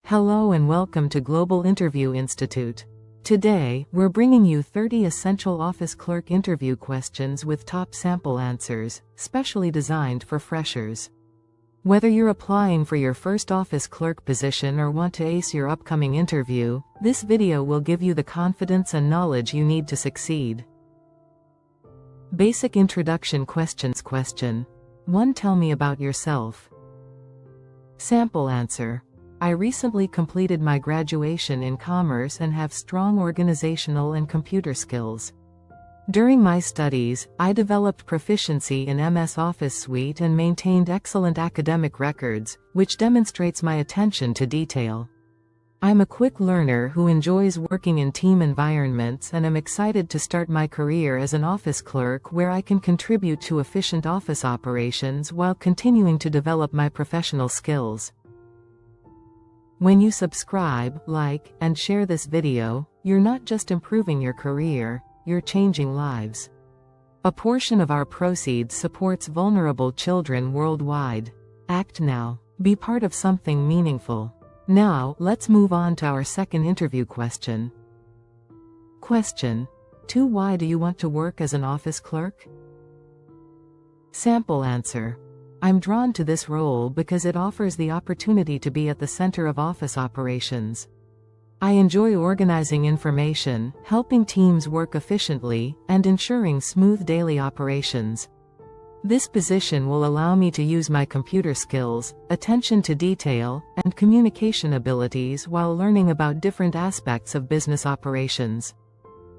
Hello and welcome to Global Interview Institute. Today, we're bringing you 30 essential office clerk interview questions with top sample answers, specially designed for freshers. Whether you're applying for your first office clerk position or want to ace your upcoming interview, this video will give you the confidence and knowledge you need to succeed. Basic introduction questions. Question 1. Tell me about yourself. Sample answer. I recently completed my graduation in commerce and have strong organizational and computer skills. During my studies, I developed proficiency in MS Office Suite and maintained excellent academic records, which demonstrates my attention to detail. I'm a quick learner who enjoys working in team environments and am excited to start my career as an office clerk where I can contribute to efficient office operations while continuing to develop my professional skills. When you subscribe, like, and share this video, you're not just improving your career, you're changing lives. A portion of our proceeds supports vulnerable children worldwide. Act now. Be part of something meaningful. Now, let's move on to our second interview question. Question 2. Why do you want to work as an office clerk? Sample answer. I'm drawn to this role because it offers the opportunity to be at the center of office operations. I enjoy organizing information, helping teams work efficiently, and ensuring smooth daily operations. This position will allow me to use my computer skills, attention to detail, and communication abilities while learning about different aspects of business operations.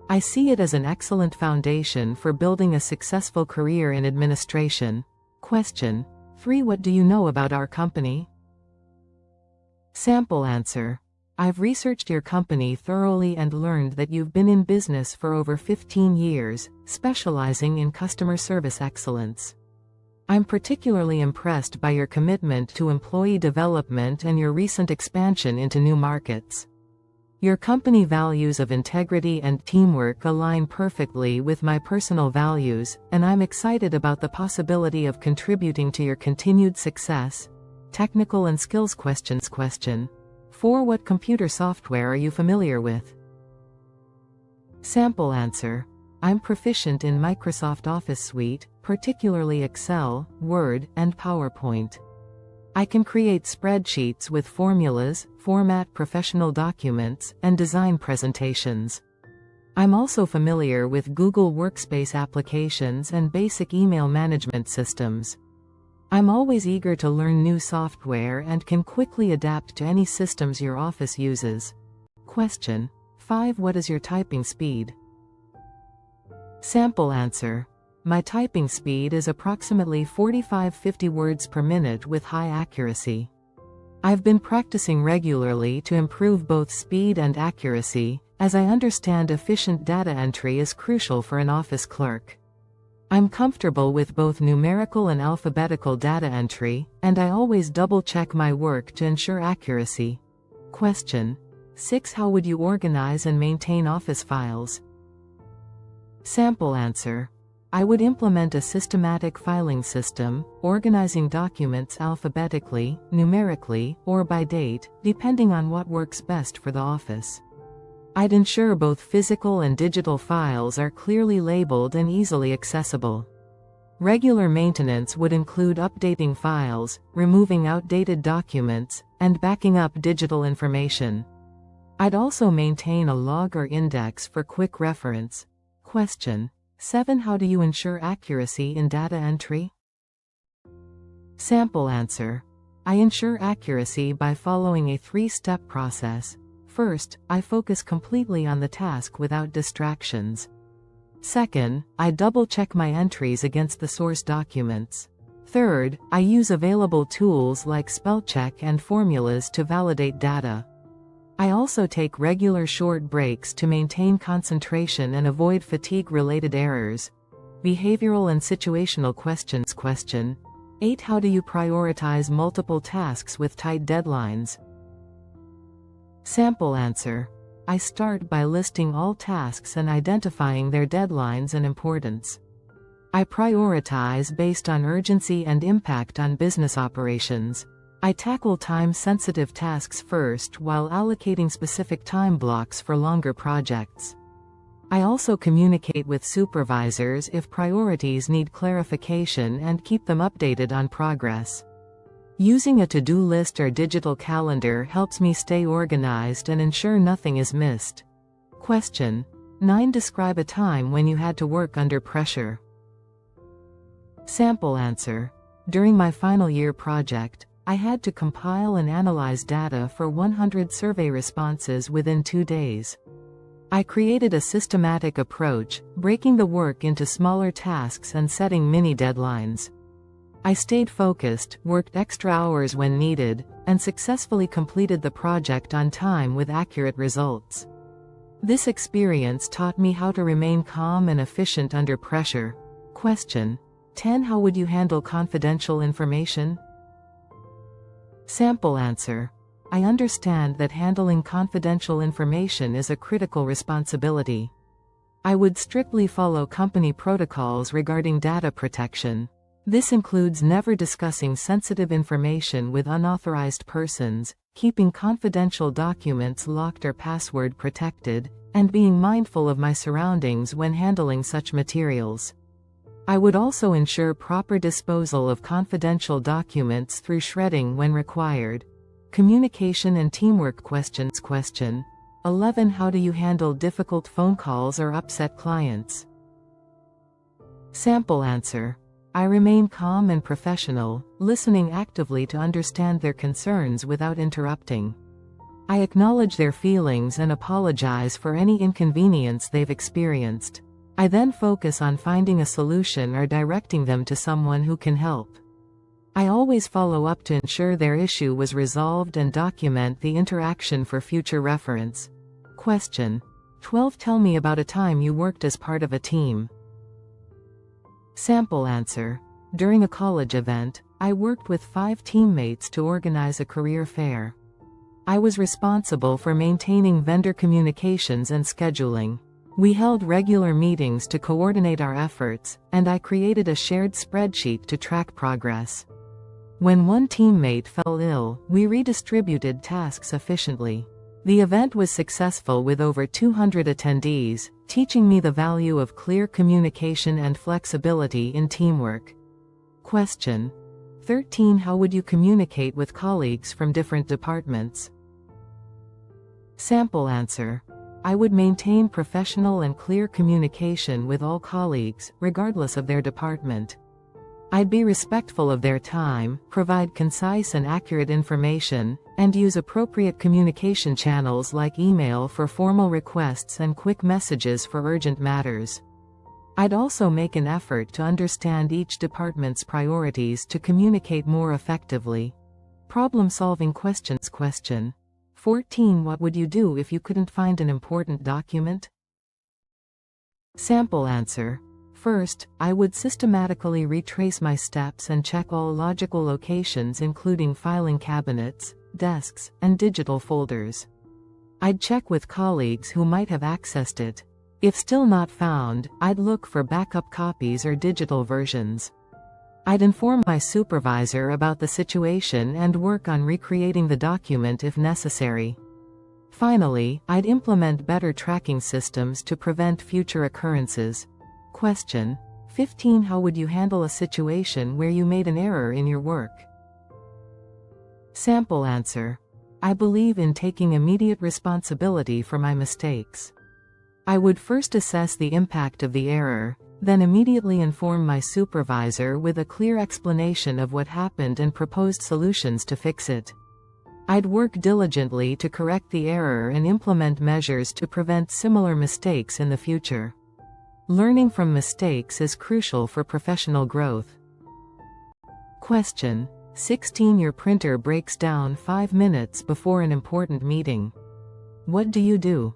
I see it as an excellent foundation for building a successful career in administration. Question 3. What do you know about our company? Sample answer. I've researched your company thoroughly and learned that you've been in business for over 15 years, specializing in customer service excellence. I'm particularly impressed by your commitment to employee development and your recent expansion into new markets. Your company values of integrity and teamwork align perfectly with my personal values, and I'm excited about the possibility of contributing to your continued success. Technical and skills questions. Question 4. What computer software are you familiar with? Sample answer. I'm proficient in Microsoft Office Suite, particularly Excel, Word, and PowerPoint. I can create spreadsheets with formulas, format professional documents, and design presentations. I'm also familiar with Google Workspace applications and basic email management systems. I'm always eager to learn new software and can quickly adapt to any systems your office uses. Question 5. What is your typing speed? Sample answer. My typing speed is approximately 45-50 words per minute with high accuracy. I've been practicing regularly to improve both speed and accuracy, as I understand efficient data entry is crucial for an office clerk. I'm comfortable with both numerical and alphabetical data entry, and I always double-check my work to ensure accuracy. Question 6. How would you organize and maintain office files? Sample answer. I would implement a systematic filing system, organizing documents alphabetically, numerically, or by date, depending on what works best for the office. I'd ensure both physical and digital files are clearly labeled and easily accessible. Regular maintenance would include updating files, removing outdated documents, and backing up digital information. I'd also maintain a log or index for quick reference. Question 7. How do you ensure accuracy in data entry? Sample answer. I ensure accuracy by following a 3-step process. First, I focus completely on the task without distractions. Second, I double-check my entries against the source documents. Third, I use available tools like spell-check and formulas to validate data. I also take regular short breaks to maintain concentration and avoid fatigue-related errors. Behavioral and situational questions. Question 8. How do you prioritize multiple tasks with tight deadlines? Sample answer. I start by listing all tasks and identifying their deadlines and importance. I prioritize based on urgency and impact on business operations. I tackle time-sensitive tasks first while allocating specific time blocks for longer projects. I also communicate with supervisors if priorities need clarification and keep them updated on progress. Using a to-do list or digital calendar helps me stay organized and ensure nothing is missed. Question 9. Describe a time when you had to work under pressure. Sample answer. During my final year project, I had to compile and analyze data for 100 survey responses within 2 days. I created a systematic approach, breaking the work into smaller tasks and setting mini deadlines. I stayed focused, worked extra hours when needed, and successfully completed the project on time with accurate results. This experience taught me how to remain calm and efficient under pressure. Question 10. How would you handle confidential information? Sample answer. I understand that handling confidential information is a critical responsibility. I would strictly follow company protocols regarding data protection. This includes never discussing sensitive information with unauthorized persons, keeping confidential documents locked or password protected, and being mindful of my surroundings when handling such materials. I would also ensure proper disposal of confidential documents through shredding when required. Communication and teamwork questions. Question 11. How do you handle difficult phone calls or upset clients? Sample answer. I remain calm and professional, listening actively to understand their concerns without interrupting. I acknowledge their feelings and apologize for any inconvenience they've experienced. I then focus on finding a solution or directing them to someone who can help. I always follow up to ensure their issue was resolved and document the interaction for future reference. Question 12. Tell me about a time you worked as part of a team. Sample answer. During a college event, I worked with 5 teammates to organize a career fair. I was responsible for maintaining vendor communications and scheduling. We held regular meetings to coordinate our efforts, and I created a shared spreadsheet to track progress. When one teammate fell ill, we redistributed tasks efficiently. The event was successful with over 200 attendees, teaching me the value of clear communication and flexibility in teamwork. Question 13. How would you communicate with colleagues from different departments? Sample answer. I would maintain professional and clear communication with all colleagues, regardless of their department. I'd be respectful of their time, provide concise and accurate information, and use appropriate communication channels like email for formal requests and quick messages for urgent matters. I'd also make an effort to understand each department's priorities to communicate more effectively. Problem-solving questions. Question 14. What would you do if you couldn't find an important document? Sample answer. First, I would systematically retrace my steps and check all logical locations including filing cabinets, desks, and digital folders. I'd check with colleagues who might have accessed it. If still not found, I'd look for backup copies or digital versions. I'd inform my supervisor about the situation and work on recreating the document if necessary. Finally, I'd implement better tracking systems to prevent future occurrences. Question 15. How would you handle a situation where you made an error in your work? Sample answer. I believe in taking immediate responsibility for my mistakes. I would first assess the impact of the error, then immediately inform my supervisor with a clear explanation of what happened and proposed solutions to fix it. I'd work diligently to correct the error and implement measures to prevent similar mistakes in the future. Learning from mistakes is crucial for professional growth. Question 16. Your printer breaks down 5 minutes before an important meeting. What do you do?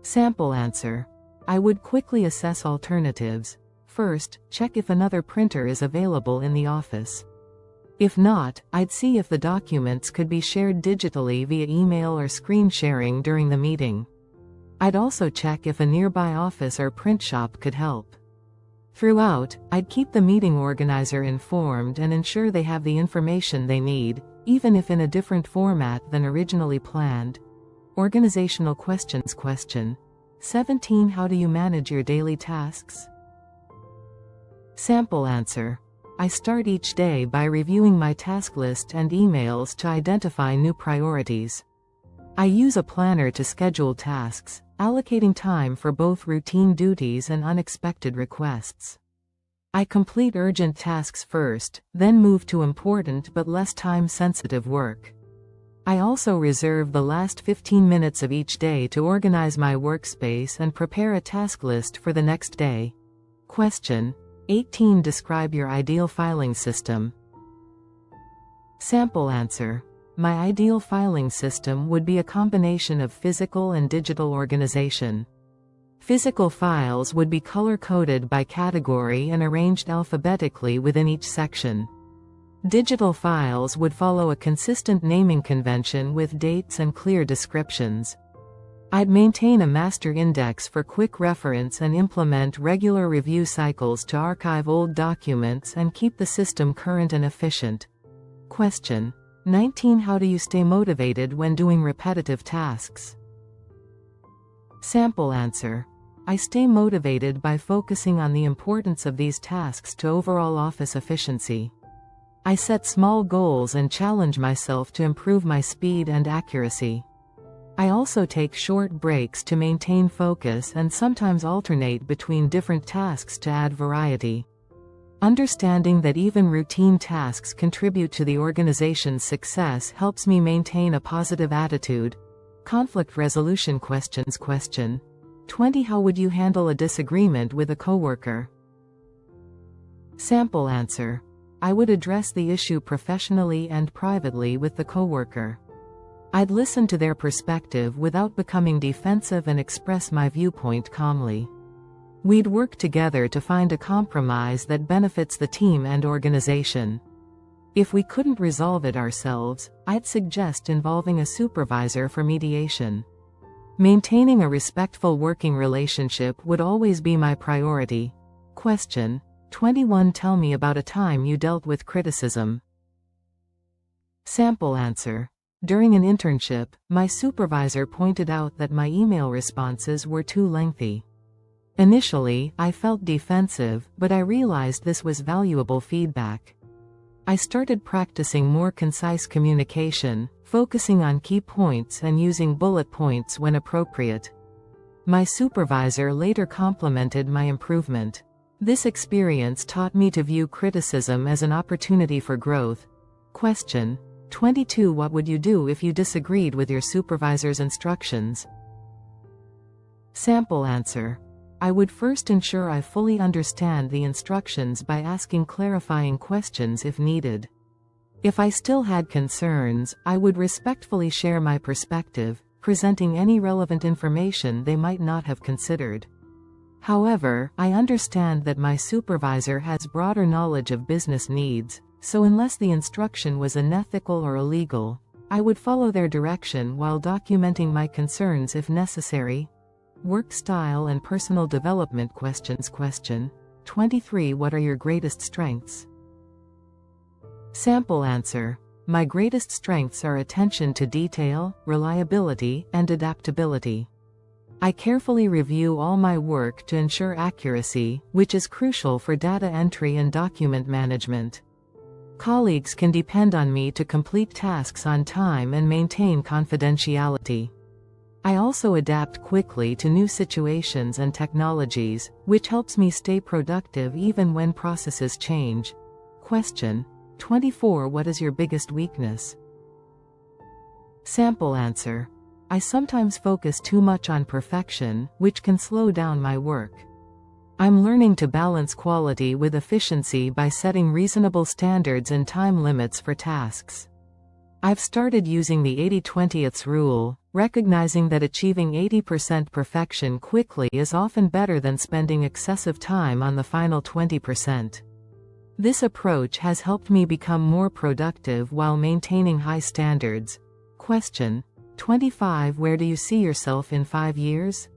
Sample answer. I would quickly assess alternatives. First, check if another printer is available in the office. If not, I'd see if the documents could be shared digitally via email or screen sharing during the meeting. I'd also check if a nearby office or print shop could help. Throughout, I'd keep the meeting organizer informed and ensure they have the information they need, even if in a different format than originally planned. Organizational questions. Question 17. How do you manage your daily tasks? Sample answer. I start each day by reviewing my task list and emails to identify new priorities. I use a planner to schedule tasks, allocating time for both routine duties and unexpected requests. I complete urgent tasks first, then move to important but less time-sensitive work. I also reserve the last 15 minutes of each day to organize my workspace and prepare a task list for the next day. Question 18. Describe your ideal filing system. Sample answer. My ideal filing system would be a combination of physical and digital organization. Physical files would be color-coded by category and arranged alphabetically within each section. Digital files would follow a consistent naming convention with dates and clear descriptions. I'd maintain a master index for quick reference and implement regular review cycles to archive old documents and keep the system current and efficient. Question 19. How do you stay motivated when doing repetitive tasks? Sample answer. I stay motivated by focusing on the importance of these tasks to overall office efficiency. I set small goals and challenge myself to improve my speed and accuracy. I also take short breaks to maintain focus and sometimes alternate between different tasks to add variety. Understanding that even routine tasks contribute to the organization's success helps me maintain a positive attitude. Conflict resolution. Questions. Question 20. How would you handle a disagreement with a coworker? Sample answer. I would address the issue professionally and privately with the coworker. I'd listen to their perspective without becoming defensive and express my viewpoint calmly. We'd work together to find a compromise that benefits the team and organization. If we couldn't resolve it ourselves, I'd suggest involving a supervisor for mediation. Maintaining a respectful working relationship would always be my priority. Question 21. Tell me about a time you dealt with criticism. Sample answer. During an internship, my supervisor pointed out that my email responses were too lengthy. Initially, I felt defensive, but I realized this was valuable feedback. I started practicing more concise communication, focusing on key points and using bullet points when appropriate. My supervisor later complimented my improvement. This experience taught me to view criticism as an opportunity for growth. Question 22. What would you do if you disagreed with your supervisor's instructions? Sample answer. I would first ensure I fully understand the instructions by asking clarifying questions if needed. If I still had concerns, I would respectfully share my perspective, presenting any relevant information they might not have considered. However, I understand that my supervisor has broader knowledge of business needs, so unless the instruction was unethical or illegal, I would follow their direction while documenting my concerns if necessary. Work style and personal development. Questions. Question 23. What are your greatest strengths? Sample answer. My greatest strengths are attention to detail, reliability, and adaptability. I carefully review all my work to ensure accuracy, which is crucial for data entry and document management. Colleagues can depend on me to complete tasks on time and maintain confidentiality. I also adapt quickly to new situations and technologies, which helps me stay productive even when processes change. Question 24. What is your biggest weakness? Sample answer. I sometimes focus too much on perfection, which can slow down my work. I'm learning to balance quality with efficiency by setting reasonable standards and time limits for tasks. I've started using the 80/20 rule, recognizing that achieving 80% perfection quickly is often better than spending excessive time on the final 20%. This approach has helped me become more productive while maintaining high standards. Question 25. Where do you see yourself in 5 years?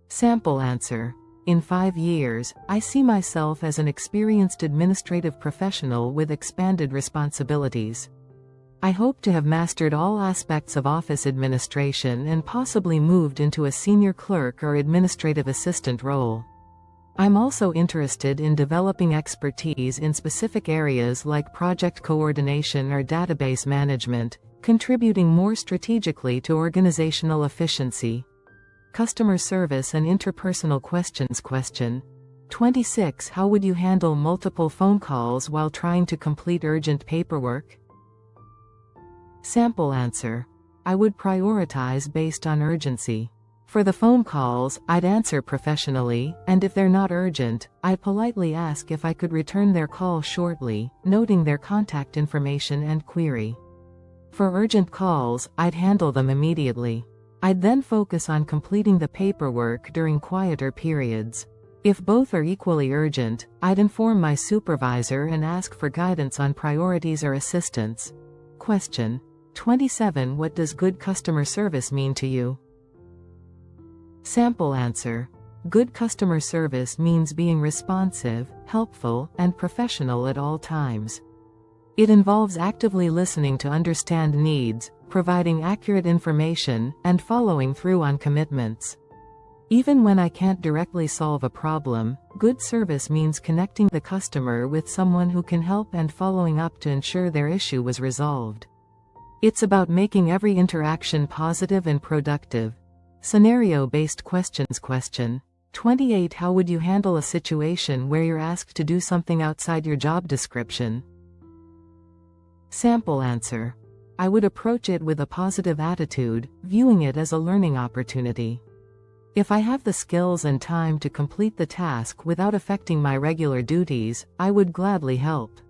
Sample answer. In 5 years, I see myself as an experienced administrative professional with expanded responsibilities. I hope to have mastered all aspects of office administration and possibly moved into a senior clerk or administrative assistant role. I'm also interested in developing expertise in specific areas like project coordination or database management, contributing more strategically to organizational efficiency. Customer service and interpersonal questions. Question 26. How would you handle multiple phone calls while trying to complete urgent paperwork? Sample answer. I would prioritize based on urgency. For the phone calls, I'd answer professionally, and if they're not urgent, I'd politely ask if I could return their call shortly, noting their contact information and query. For urgent calls, I'd handle them immediately. I'd then focus on completing the paperwork during quieter periods. If both are equally urgent, I'd inform my supervisor and ask for guidance on priorities or assistance. Question 27. What does good customer service mean to you? Sample answer. Good customer service means being responsive, helpful, and professional at all times. It involves actively listening to understand needs, providing accurate information, and following through on commitments. Even when I can't directly solve a problem, good service means connecting the customer with someone who can help and following up to ensure their issue was resolved. It's about making every interaction positive and productive. Scenario-based questions. Question 28. How would you handle a situation where you're asked to do something outside your job description? Sample answer. I would approach it with a positive attitude, viewing it as a learning opportunity. If I have the skills and time to complete the task without affecting my regular duties, I would gladly help.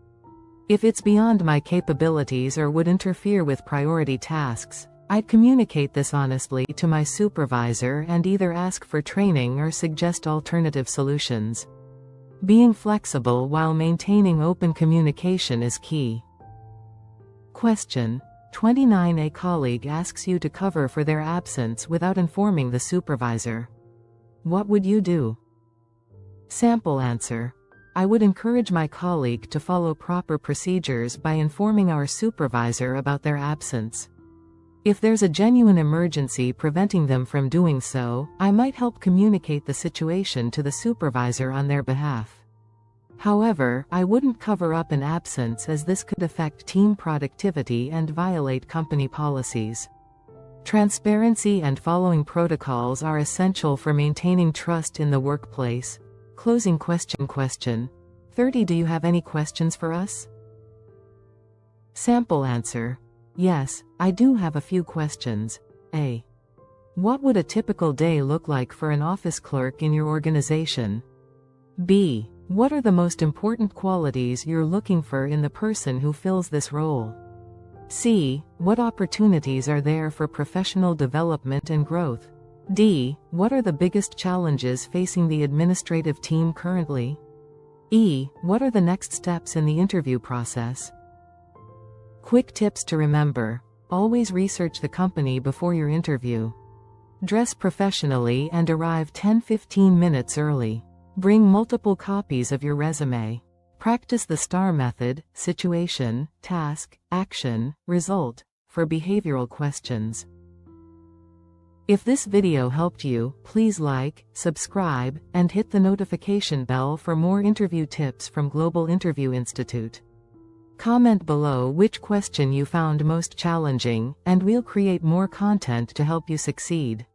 If it's beyond my capabilities or would interfere with priority tasks, I'd communicate this honestly to my supervisor and either ask for training or suggest alternative solutions. Being flexible while maintaining open communication is key. Question 29. A colleague asks you to cover for their absence without informing the supervisor. What would you do? Sample answer. I would encourage my colleague to follow proper procedures by informing our supervisor about their absence. If there's a genuine emergency preventing them from doing so, I might help communicate the situation to the supervisor on their behalf. However, I wouldn't cover up an absence as this could affect team productivity and violate company policies. Transparency and following protocols are essential for maintaining trust in the workplace. Closing question. Question 30. Do you have any questions for us? Sample answer. Yes, I do have a few questions. A. What would a typical day look like for an office clerk in your organization? B. What are the most important qualities you're looking for in the person who fills this role? C. What opportunities are there for professional development and growth? D. What are the biggest challenges facing the administrative team currently? E. What are the next steps in the interview process? Quick tips to remember. Always research the company before your interview. Dress professionally and arrive 10-15 minutes early. Bring multiple copies of your resume. Practice the STAR method: situation, task, action, result, for behavioral questions. If this video helped you, please like, subscribe, and hit the notification bell for more interview tips from Global Interview Institute. Comment below which question you found most challenging, and we'll create more content to help you succeed.